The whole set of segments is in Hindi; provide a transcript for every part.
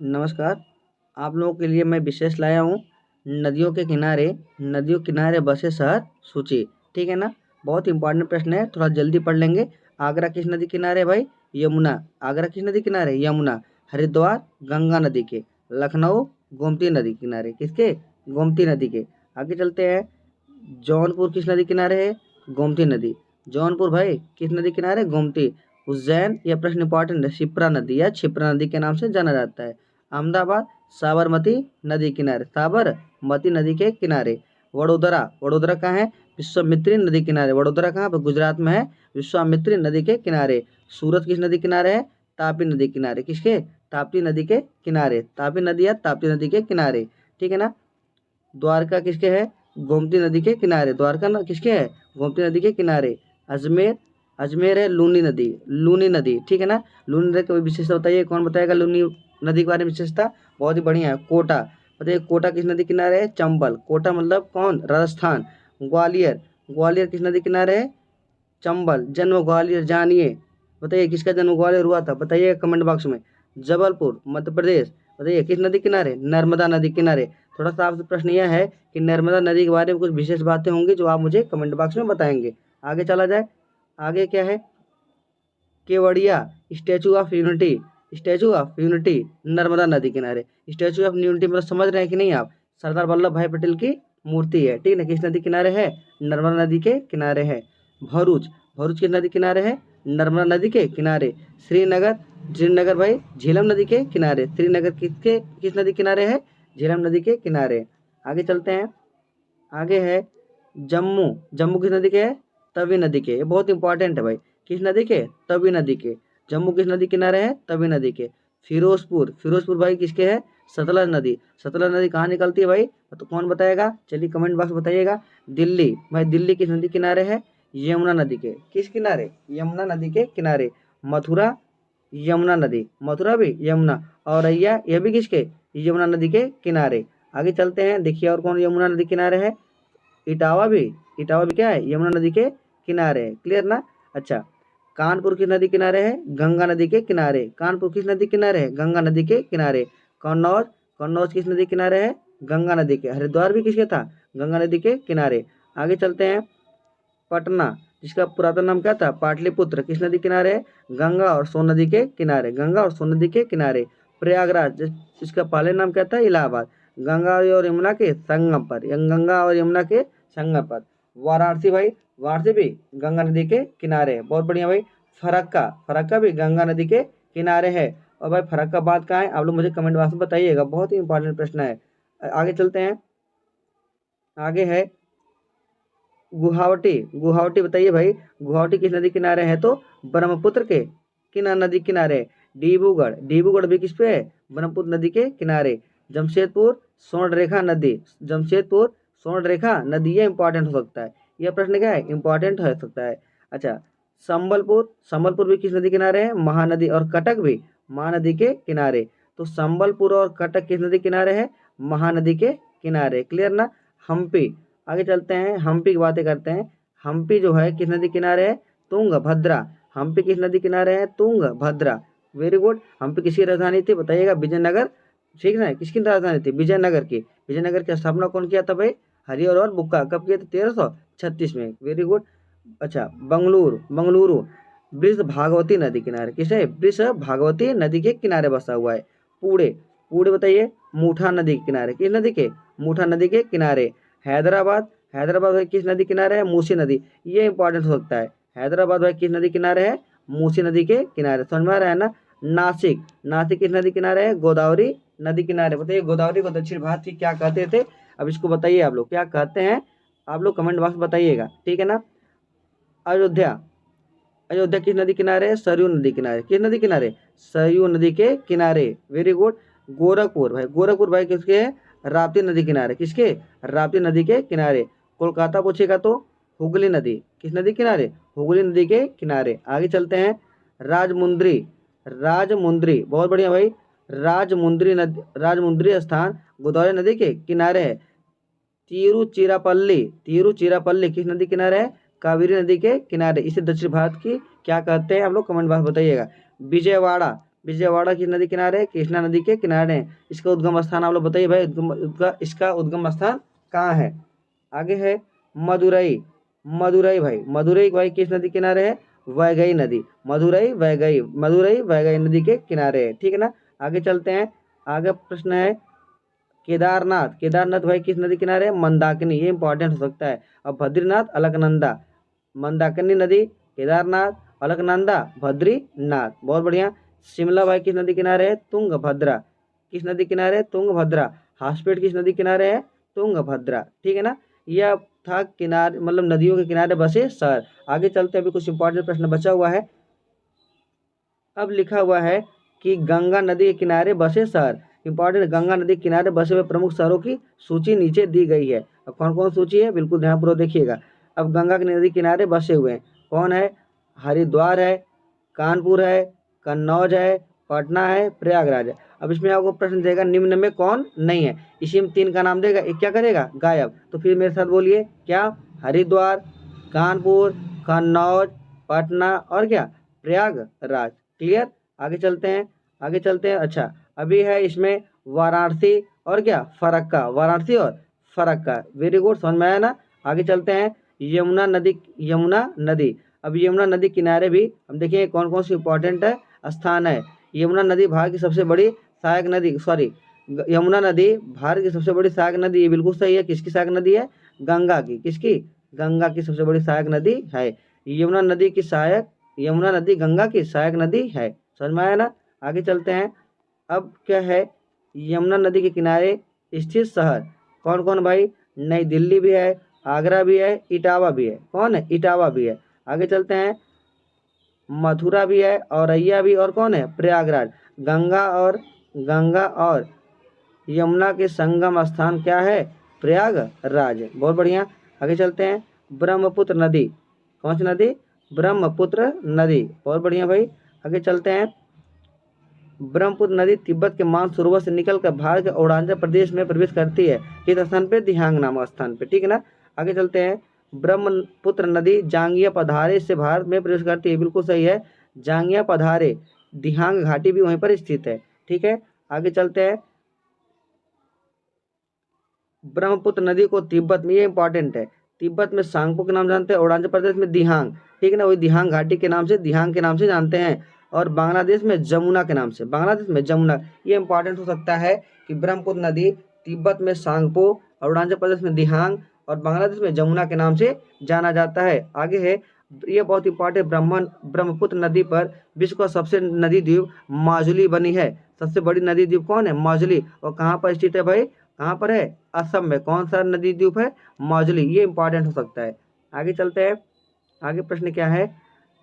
नमस्कार। आप लोगों के लिए मैं विशेष लाया हूँ नदियों के किनारे बसे शहर सूची। ठीक है ना। बहुत इंपॉर्टेंट प्रश्न है, थोड़ा जल्दी पढ़ लेंगे। आगरा किस नदी किनारे है भाई? यमुना। आगरा किस नदी किनारे? यमुना। हरिद्वार गंगा नदी के। लखनऊ गोमती नदी किनारे। किसके? गोमती नदी के। आगे चलते हैं। जौनपुर किस नदी किनारे है? गोमती नदी। जौनपुर भाई किस नदी किनारे? गोमती। उज्जैन, यह प्रश्न इंपॉर्टेंट है, शिप्रा नदी या क्षिप्रा नदी के नाम से जाना जाता है। अहमदाबाद साबरमती नदी किनारे। साबरमती नदी के किनारे। वडोदरा, वडोदरा कहाँ है? विश्वामित्री नदी किनारे। वडोदरा कहाँ पर? गुजरात में है, विश्वामित्री नदी के किनारे। सूरत किस नदी किनारे है? तापी नदी किनारे। किसके? ताप्ती नदी के किनारे। तापी नदी या ताप्ती नदी के किनारे। ठीक है ना। द्वारका किसके है? गोमती नदी के किनारे। द्वारका ना किसके है? गोमती नदी के किनारे। अजमेर, अजमेर है लूनी नदी। लूनी नदी, ठीक है ना। लूनी नदी की विशेषता बताइए, कौन बताएगा लूनी नदी के बारे में विशेषता? बहुत ही बढ़िया है। कोटा बताइए, कोटा किस नदी किनारे है? चंबल। कोटा मतलब कौन? राजस्थान। ग्वालियर, ग्वालियर किस नदी किनारे है? चंबल। जन्म ग्वालियर जानिए, बताइए किसका जन्म ग्वालियर हुआ था? बताइए कमेंट बॉक्स में। जबलपुर मध्य प्रदेश, बताइए किस नदी किनारे? नर्मदा नदी किनारे। थोड़ा सा आपसे प्रश्न यह है कि नर्मदा नदी के बारे में कुछ विशेष बातें होंगी जो आप मुझे कमेंट बॉक्स में बताएंगे। आगे चला जाए। आगे क्या है? Kevadia statue of unity. Statue of unity Narmada नदी किनारे। स्टैचू ऑफ यूनिटी मतलब समझ रहे हैं कि नहीं आप? सरदार वल्लभ भाई पटेल की मूर्ति है, ठीक है ना। किस नदी किनारे है? नर्मदा नदी के किनारे है। भरूच, भरूच किस नदी किनारे है? नर्मदा नदी के किनारे। श्रीनगर, श्रीनगर भाई झेलम नदी के किनारे। श्रीनगर किस नदी किनारे है? झेलम नदी के किनारे। आगे चलते हैं। आगे है जम्मू। जम्मू किस नदी के है? तवी नदी के। ये बहुत इंपॉर्टेंट है भाई। किस नदी के? तवी नदी के। जम्मू किस नदी किनारे है? तवी नदी के। फिरोजपुर, फिरोजपुर भाई किसके है? सतलज नदी। सतलज नदी कहाँ निकलती है भाई? तो कौन बताएगा? चलिए कमेंट बॉक्स में बताइएगा। दिल्ली भाई, दिल्ली किस नदी किनारे है? यमुना नदी के। किस किनारे? यमुना नदी के किनारे। मथुरा यमुना नदी, मथुरा भी यमुना। औरैया यह भी किसके? यमुना नदी के किनारे। आगे चलते हैं, देखिए और कौन यमुना नदी किनारे है? इटावा भी, इटावा भी क्या है? यमुना नदी के किनारे है। क्लियर ना। अच्छा, कानपुर किस नदी किनारे है? गंगा नदी के किनारे। कानपुर किस नदी किनारे है? गंगा नदी के किनारे। कन्नौज, कन्नौज किस नदी किनारे है? गंगा नदी के। हरिद्वार भी किसके था? गंगा नदी के किनारे। आगे चलते हैं। पटना, जिसका पुरातन नाम क्या था? पाटलिपुत्र, किस नदी किनारे है? गंगा और सोन नदी के किनारे। गंगा और सोन नदी के किनारे। प्रयागराज, जिसका पहले नाम क्या था? इलाहाबाद। गंगा और यमुना के संगम पर, गंगा और यमुना के संगम पर। वाराणसी भाई, वाराणसी भी गंगा नदी के किनारे है। बहुत बढ़िया भाई। फरक्का, फरक्का भी गंगा नदी के किनारे है। और भाई फरक्का बात कहाँ है? आप लोग मुझे कमेंट बॉक्स में बताइएगा, बहुत ही इंपॉर्टेंट प्रश्न है। आगे चलते हैं। आगे है गुवाहाटी। गुवाहाटी बताइए भाई, गुवाहाटी किस नदी किनारे है? तो ब्रह्मपुत्र के किना नदी किनारे। डिब्रूगढ़, डिब्रूगढ़ भी किस पे है? ब्रह्मपुत्र नदी के किनारे। जमशेदपुर स्वर्ण रेखा नदी, जमशेदपुर स्वर्ण रेखा नदी, ये इंपॉर्टेंट हो सकता है। यह प्रश्न क्या है? इंपॉर्टेंट हो सकता है। अच्छा, संबलपुर, संबलपुर भी किस नदी किनारे है? महानदी। और कटक भी महानदी के किनारे। तो संबलपुर और कटक किस नदी किनारे है? महानदी के किनारे। क्लियर ना। हम्पी, आगे चलते हैं, हम्पी की बातें करते हैं। हम्पी जो है किस नदी किनारे है? तुंगभद्रा। हम्पी किस नदी किनारे है? तुंगभद्रा। Very good. हम्पी किसकी राजधानी थी? बताइएगा। विजयनगर, ठीक है। किसकी राजधानी थी? विजयनगर की। विजयनगर की स्थापना कौन किया था भाई? हरिहर और बुक्का। कब किया था? 1336 में। Very good. अच्छा, बंगलुरु, बंगलुरु वृष भागवती नदी किनारे। किसे? वृष भागवती नदी के किनारे बसा हुआ है। पुणे, पुणे बताइए मूठा नदी के किनारे। किस नदी के? मूठा नदी के किनारे। हैदराबाद, हैदराबाद भाई किस नदी किनारे है? मूसी नदी। ये इंपॉर्टेंट हो सकता है। हैदराबाद भाई किस नदी किनारे है? मूसी नदी के किनारे। समझ में आ रहा है ना। नासिक, नासिक किस नदी किनारे है? गोदावरी नदी किनारे। बताइए गोदावरी को दक्षिण भारत की क्या कहते थे? अब इसको बताइए आप लोग क्या कहते हैं, आप लोग कमेंट बॉक्स में बताइएगा, ठीक है ना। अयोध्या, अयोध्या किस नदी किनारे है? सरयू नदी किनारे। किस नदी किनारे? सरयू नदी के किनारे। Very good. गोरखपुर भाई, गोरखपुर भाई किसके है? राप्ती नदी किनारे। किसके? राप्ती नदी के किनारे। कोलकाता पूछेगा तो हुगली नदी। किस नदी किनारे? हुगली नदी के किनारे। आगे चलते हैं। राजमुंद्री, राजमुंद्री बहुत बढ़िया भाई। राजमुंद्री नदी, राजमुंद्री स्थान गोदावरी नदी के किनारे है। तिरुचिरापल्ली, तिरुचिरापल्ली किस नदी किनारे है? कावेरी नदी के किनारे। इसे दक्षिण भारत की क्या कहते हैं? आप लोग कमेंट बॉक्स बताइएगा। विजयवाड़ा, विजयवाड़ा किस नदी किनारे है? कृष्णा नदी के किनारे है। इसका उद्गम स्थान आप लोग बताइए भाई, इसका उद्गम स्थान कहाँ है? आगे है मदुरई। मदुरई भाई किस नदी किनारे है? वैगई नदी। मदुरई वैगई नदी के किनारे है, ठीक है ना। आगे चलते हैं। आगे प्रश्न है केदारनाथ भाई किस नदी किनारे है? मंदाकिनी, ये इंपॉर्टेंट हो सकता है। अब बद्रीनाथ अलकनंदा, मंदाकिनी नदी, केदारनाथ, अलकनंदा, बद्रीनाथ, बहुत बढ़िया। शिमला भाई किस नदी किनारे है? तुंगभद्रा। किस नदी किनारे है? तुंगभद्रा। हासपेट किस नदी किनारे है? तुंगभद्रा, ठीक है ना। यह था किनारे मतलब नदियों के किनारे बसे शहर। आगे चलते हैं, अभी कुछ इंपॉर्टेंट प्रश्न बचा हुआ है। अब लिखा हुआ है कि गंगा नदी के किनारे बसे शहर। इंपॉर्टेंट, गंगा नदी के किनारे बसे हुए प्रमुख शहरों की सूची नीचे दी गई है। अब कौन कौन सूची है, बिल्कुल ध्यानपूर्वक देखिएगा। अब गंगा की नदी किनारे बसे हुए हैं कौन है? हरिद्वार है, कानपुर है, कन्नौज है, पटना है, प्रयागराज है। अब इसमें आपको प्रश्न देगा निम्न में कौन नहीं है, इसी में 3 का नाम देगा, एक क्या करेगा? गायब। तो फिर मेरे साथ बोलिए क्या? हरिद्वार, कानपुर, कन्नौज, पटना और क्या? प्रयागराज। क्लियर। आगे चलते हैं। अच्छा, अभी है इसमें वाराणसी और क्या? फरक्का। वाराणसी और फरक्का, वेरी गुड, समझ में आया ना। आगे चलते हैं। यमुना नदी। अब यमुना नदी किनारे भी हम देखेंगे कौन कौन सी इंपॉर्टेंट है स्थान है। यमुना नदी भारत की सबसे बड़ी सहायक नदी, यमुना नदी भारत की सबसे बड़ी सहायक नदी, ये बिल्कुल सही है। किसकी सहायक नदी है? गंगा की। किसकी? गंगा की सबसे बड़ी सहायक नदी है। यमुना नदी गंगा की सहायक नदी है, समझ में आया ना। आगे चलते हैं। अब क्या है? यमुना नदी के किनारे स्थित शहर कौन कौन भाई? नई दिल्ली भी है, आगरा भी है, इटावा भी है। कौन है? इटावा भी है। आगे चलते हैं। मथुरा भी है, औरैया भी, और कौन है? प्रयागराज। गंगा और यमुना के संगम स्थान क्या है? प्रयागराज। बहुत बढ़िया। आगे चलते हैं। ब्रह्मपुत्र नदी, कौन सी नदी? ब्रह्मपुत्र नदी, बहुत बढ़िया भाई। आगे चलते हैं। ब्रह्मपुत्र नदी तिब्बत के मानसरोवर से निकलकर भारत के अरुणाचल प्रदेश में प्रवेश करती है, किस स्थान पे? दिहांग नामक स्थान पे, ठीक है ना। आगे चलते हैं। ब्रह्मपुत्र नदी जांगिया पधारे से भारत में प्रवेश करती है, बिल्कुल सही है। जांगिया पधारे, दिहांग घाटी भी वहीं पर स्थित है, ठीक है। आगे चलते हैं। ब्रह्मपुत्र नदी को तिब्बत में, ये इंपॉर्टेंट है, तिब्बत में सांगपो के नाम जानते हैं, अरुणाचल प्रदेश में दिहांग, ठीक है ना, वही दिहांग घाटी के नाम से, दिहांग के नाम से जानते हैं। और बांग्लादेश में जमुना के नाम से, बांग्लादेश में जमुना। ये इंपॉर्टेंट हो सकता है कि ब्रह्मपुत्र नदी तिब्बत में सांगपो, अरुणाचल प्रदेश में दिहांग और बांग्लादेश में जमुना के नाम से जाना जाता है। आगे है, ये बहुत इंपॉर्टेंट, ब्रह्मपुत्र नदी पर विश्व का सबसे नदी द्वीप माजुली बनी है। सबसे बड़ी नदी द्वीप कौन है? माजुली। और कहाँ पर स्थित है भाई? कहाँ पर है? असम में। कौन सा नदी द्वीप है? माजुली। ये इंपॉर्टेंट हो सकता है। आगे चलते हैं। आगे प्रश्न क्या है?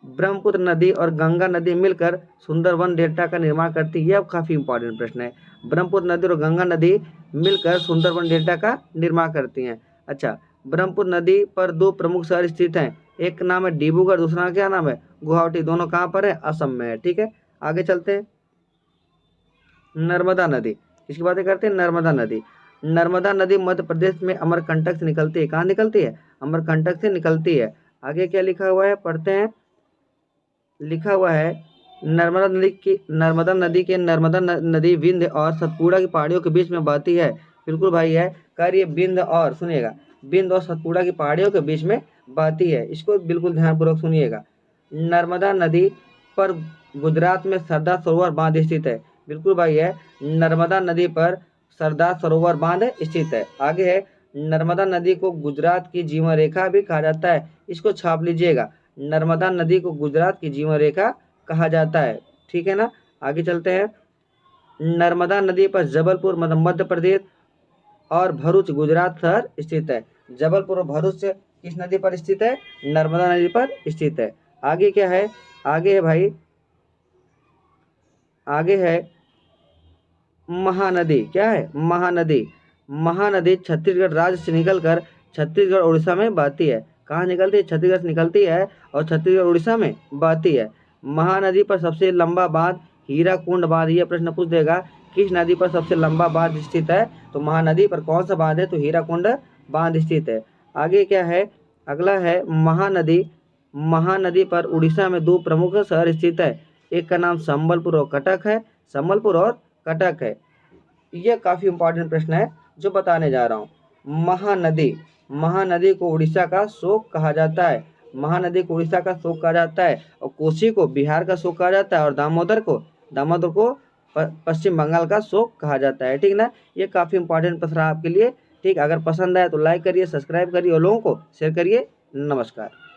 ब्रह्मपुत्र नदी और गंगा नदी मिलकर सुंदरवन डेल्टा का निर्माण करती है। यह काफी इंपॉर्टेंट प्रश्न है। ब्रह्मपुत्र नदी और गंगा नदी मिलकर सुंदरवन डेल्टा का निर्माण करती हैं। अच्छा, ब्रह्मपुत्र नदी पर 2 प्रमुख शहर स्थित हैं, एक नाम है डिब्रूगढ़, दूसरा क्या नाम है? गुवाहाटी। दोनों कहाँ पर है? असम में है, ठीक है। आगे चलते हैं। नर्मदा नदी, इसकी बातें करते हैं। नर्मदा नदी मध्य प्रदेश में अमरकंटक से निकलती है। कहाँ निकलती है? अमरकंटक से निकलती है। आगे क्या लिखा हुआ है, पढ़ते हैं। लिखा हुआ है नर्मदा नदी विंध्य और सतपुड़ा की पहाड़ियों के बीच में बहती है। बिल्कुल भाई है, कार्य विंध्य और, सुनिएगा, विंध्य और सतपुड़ा की पहाड़ियों के बीच में बहती है, इसको बिल्कुल ध्यानपूर्वक सुनिएगा। नर्मदा नदी पर गुजरात में सरदार सरोवर बांध स्थित है। बिल्कुल भाई है, नर्मदा नदी पर सरदार सरोवर बांध स्थित है। आगे है, नर्मदा नदी को गुजरात की जीवन रेखा भी कहा जाता है, इसको छाप लीजिएगा। नर्मदा नदी को गुजरात की जीवन रेखा कहा जाता है, ठीक है ना। आगे चलते हैं। नर्मदा नदी पर जबलपुर मध्य प्रदेश और भरूच गुजरात शहर स्थित है। जबलपुर और भरूच किस नदी पर स्थित है? नर्मदा नदी पर स्थित है। आगे क्या है? आगे है भाई, आगे है महानदी। क्या है? महानदी छत्तीसगढ़ राज्य से निकलकर छत्तीसगढ़ उड़ीसा में बहती है। कहाँ निकलती है? छत्तीसगढ़ से निकलती है और छत्तीसगढ़ उड़ीसा में बहती है। महानदी पर सबसे लंबा बांध हीराकुंड बांध। ये प्रश्न पूछ देगा, किस नदी पर सबसे लंबा बांध स्थित है? तो महानदी पर कौन सा बांध है? तो हीराकुंड बांध स्थित है। आगे क्या है? अगला है महानदी पर उड़ीसा में 2 प्रमुख शहर स्थित है। एक का नाम संबलपुर और कटक है, संबलपुर और कटक है। यह काफ़ी इंपॉर्टेंट प्रश्न है जो बताने जा रहा हूँ। महानदी, महानदी को उड़ीसा का शोक कहा जाता है, महानदी को उड़ीसा का शोक कहा जाता है, और कोसी को बिहार का शोक कहा जाता है, और दामोदर को पश्चिम बंगाल का शोक कहा जाता है। ठीक ना, ये काफ़ी इंपॉर्टेंट प्रश्न है आपके लिए। ठीक, अगर पसंद आए तो लाइक करिए, सब्सक्राइब करिए और लोगों को शेयर करिए। नमस्कार।